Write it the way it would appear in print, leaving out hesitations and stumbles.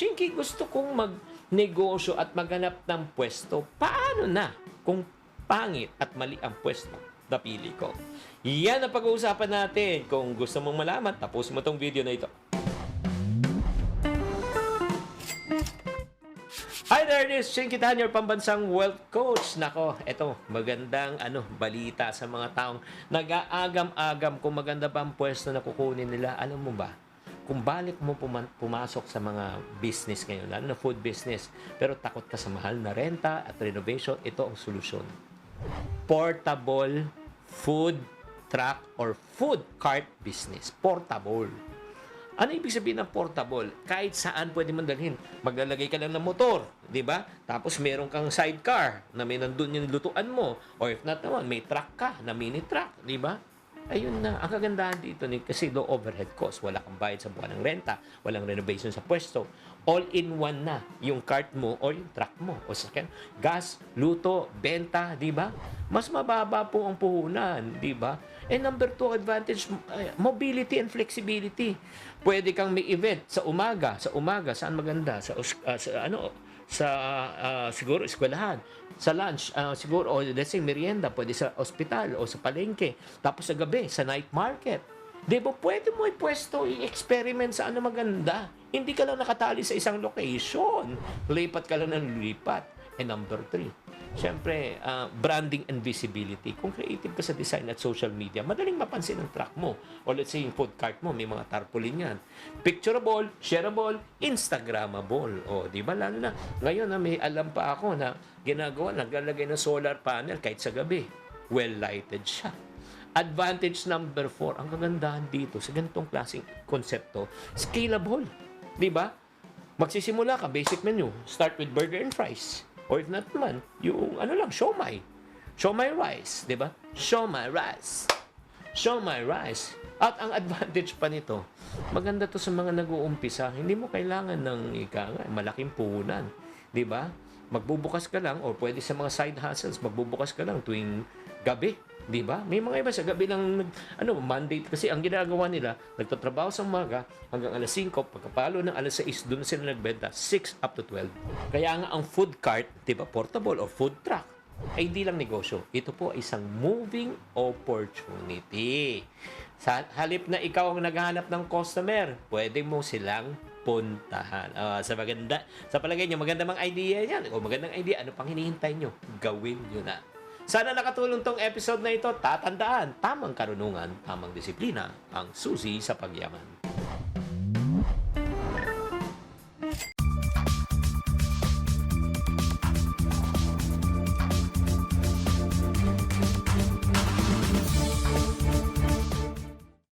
Chinky, gusto kong magnegosyo at maghanap ng pwesto. Paano na kung pangit at mali ang pwesto na pili ko? Yan ang pag-uusapan natin. Kung gusto mong malaman, tapusin mo tong video na ito. Hi there, this is Chinky Tan, your pambansang wealth coach. Nako, eto, magandang balita sa mga taong nag-aagam-agam kung maganda ba ang pwesto na kukunin nila. Alam mo ba, kung balik mo pumasok sa mga business ngayon, lalo na food business, pero takot ka sa mahal na renta at renovation, ito ang solusyon. Portable food truck or food cart business. Portable. Ano ibig sabihin ng portable? Kahit saan pwede mong dalhin. Maglalagay ka lang ng motor, di ba? Tapos meron kang sidecar na may nandun yung lutuan mo. Or if not naman, may truck ka na mini truck, di ba? Ayun na. Ang kagandahan dito kasi low overhead cost. Wala kang bayad sa buwan ng renta. Walang renovation sa pwesto. All-in-one na yung cart mo or yung truck mo. O sakyan, gas, luto, benta, di ba? Mas mababa po ang puhunan, di ba? And number 2 advantage, mobility and flexibility. Pwede kang may event sa umaga. Sa umaga, saan maganda? Siguro eskwelahan. Sa lunch, siguro, o let's say merienda, pwede sa ospital o sa palengke. Tapos sa gabi, sa night market. Di ba, pwede mo ipwesto, i-experiment sa maganda. Hindi ka lang nakatali sa isang location. Lipat ka lang ng lipat. And number 3, syempre, branding and visibility. Kung creative ka sa design at social media, madaling mapansin ang truck mo. O let's say, yung food cart mo, may mga tarpaulin yan. Picturable, shareable, Instagrammable. O, di ba? Lalo na, ngayon may alam pa ako na ginagawa, naglalagay ng solar panel kahit sa gabi. Well-lighted siya. Advantage number 4, ang kagandahan dito sa ganitong klaseng konsepto, scalable. Di ba? Magsisimula ka, basic menu. Start with burger and fries. Or if not naman, yung siomai. Siomai rice, di ba? Siomai rice. Siomai rice. At ang advantage pa nito, maganda to sa mga nag-uumpisa. Hindi mo kailangan ng malaking puhunan. Di ba? Magbubukas ka lang, or pwede sa mga side hustles, magbubukas ka lang tuwing gabi. Di ba? May mga iba sa gabi lang, Monday, kasi ang ginagawa nila, nagtatrabaho sa umaga hanggang alas 5, pagkapalo ng alas 6, doon sila nagbenta, 6 up to 12. Kaya nga ang food cart, di ba, portable or food truck, ay hindi lang negosyo. Ito po ay isang moving opportunity. Sa halip na ikaw ang naghahanap ng customer, pwede mo silang puntahan. Sa palagay nyo, maganda mang idea yan. O magandang idea, ano pang hinihintay nyo? Gawin nyo na. Sana nakatulong tong episode na ito. Tatandaan, tamang karunungan, tamang disiplina, ang susi sa pagyaman.